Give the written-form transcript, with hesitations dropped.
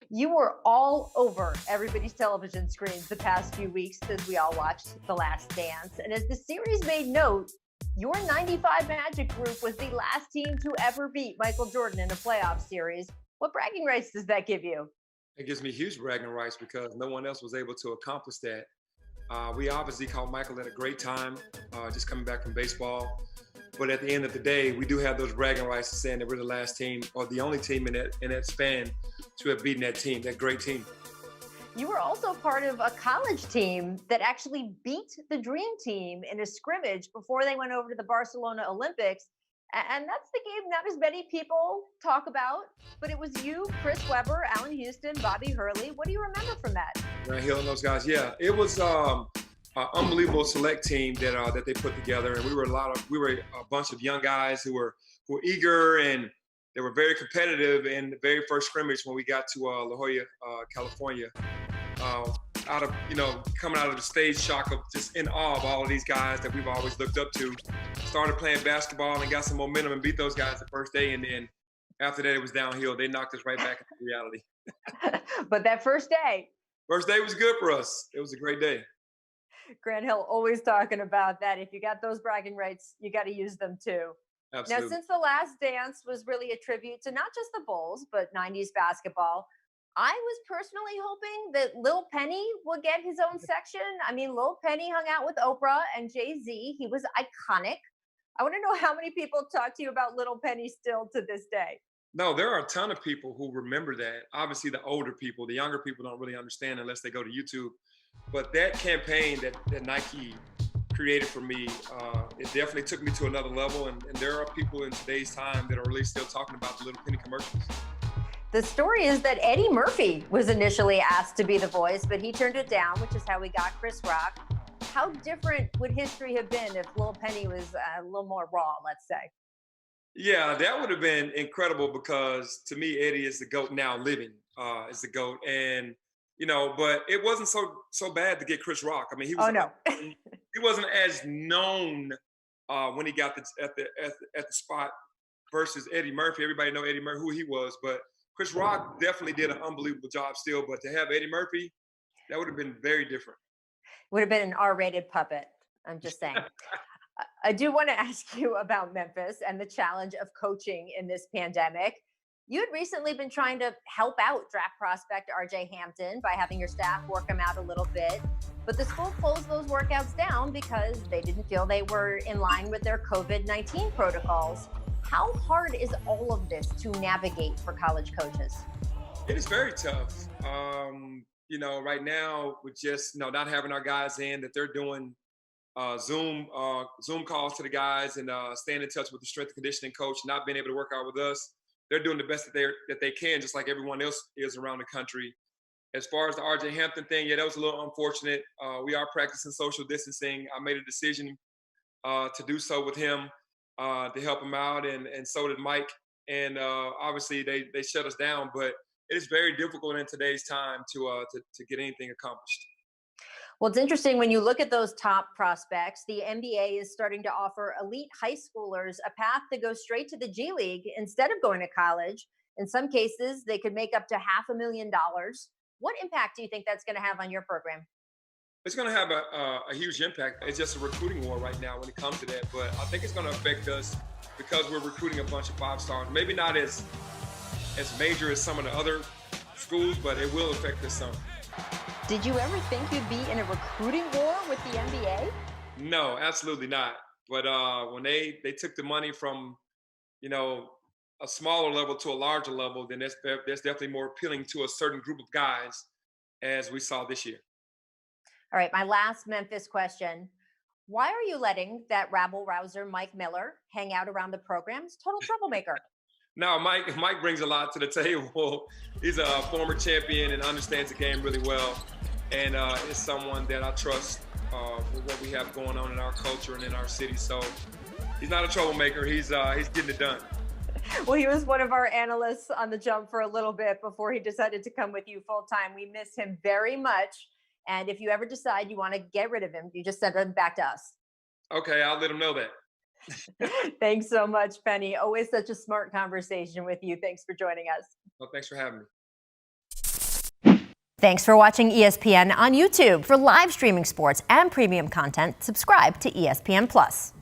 You were all over everybody's television screens the past few weeks as we all watched The Last Dance. And as the series made note, your 95 Magic group was the last team to ever beat Michael Jordan in a playoff series. What bragging rights does that give you? It gives me huge bragging rights because no one else was able to accomplish that. We obviously caught Michael at a great time, just coming back from baseball. But at the end of the day, we do have those bragging rights to saying that we're the last team or the only team in that span to have beaten that team, that great team. You were also part of a college team that actually beat the Dream Team in a scrimmage before they went over to the Barcelona Olympics. And that's the game not as many people talk about, but it was you, Chris Webber, Allen Houston, Bobby Hurley. What do you remember from that? Grant Hill and those guys, yeah, it was an unbelievable select team that they put together, and we were a bunch of young guys who were eager and they were very competitive in the very first scrimmage when we got to La Jolla, California. uh, Out of coming out of the stage shock of just in awe of all of these guys that we've always looked up to. Started playing basketball and got some momentum and beat those guys the first day, and then after that it was downhill. They knocked us right back into reality. But that first day, First day was good for us. It was a great day. Grant Hill always talking about that. If you got those bragging rights, you got to use them too. Now, Absolutely. since The Last Dance was really a tribute to not just the Bulls, but 90s basketball, I was personally hoping that Lil Penny would get his own section. I mean, Lil Penny hung out with Oprah and Jay-Z. He was iconic. I want to know how many people talk to you about Little Penny still to this day. No, there are a ton of people who remember that. Obviously, the older people, the younger people don't really understand unless they go to YouTube. But that campaign that Nike created for me, it definitely took me to another level. And there are people in today's time that are really still talking about the Little Penny commercials. The story is that Eddie Murphy was initially asked to be the voice, but he turned it down, which is how we got Chris Rock. How different would history have been if Lil Penny was a little more raw, let's say? Yeah, that would have been incredible because to me, Eddie is the GOAT now living, is the GOAT. And, but it wasn't so bad to get Chris Rock. I mean, Oh, no. he wasn't as known when he got at the spot versus Eddie Murphy. Everybody know Eddie Murphy, who he was, but Chris Rock definitely did an unbelievable job still. But to have Eddie Murphy, that would have been very different. Would have been an R-rated puppet. I'm just saying. I do want to ask you about Memphis and the challenge of coaching in this pandemic. You had recently been trying to help out draft prospect RJ Hampton by having your staff work him out a little bit, but the school closed those workouts down because they didn't feel they were in line with their COVID-19 protocols. How hard is all of this to navigate for college coaches? It is very tough. Right now with just not having our guys in, that they're doing Zoom calls to the guys and staying in touch with the strength and conditioning coach, not being able to work out with us. They're doing the best that they can, just like everyone else is around the country. As far as the RJ Hampton thing, yeah, that was a little unfortunate. We are practicing social distancing. I made a decision to do so with him to help him out, and so did Mike. And obviously, they shut us down, but it is very difficult in today's time to get anything accomplished. Well, it's interesting when you look at those top prospects, the NBA is starting to offer elite high schoolers a path to go straight to the G League instead of going to college. In some cases, they could make up to $500,000. What impact do you think that's going to have on your program? It's going to have a huge impact. It's just a recruiting war right now when it comes to that, but I think it's going to affect us because we're recruiting a bunch of five stars. Maybe not as major as some of the other schools, but it will affect us some. Did you ever think you'd be in a recruiting war with the NBA? No, absolutely not. But when they took the money from, you know, a smaller level to a larger level, then that's definitely more appealing to a certain group of guys, as we saw this year. All right, my last Memphis question. Why are you letting that rabble rouser Mike Miller hang out around the programs? Total troublemaker. Now, Mike brings a lot to the table. He's a former champion and understands the game really well, and is someone that I trust with what we have going on in our culture and in our city. So he's not a troublemaker. He's getting it done. Well, he was one of our analysts on the jump for a little bit before he decided to come with you full time. We miss him very much. And if you ever decide you want to get rid of him, you just send him back to us. Okay, I'll let him know that. Thanks so much, Penny. Always such a smart conversation with you. Thanks for joining us. Well, thanks for having me. Thanks for watching ESPN on YouTube. For live streaming sports and premium content, subscribe to ESPN+.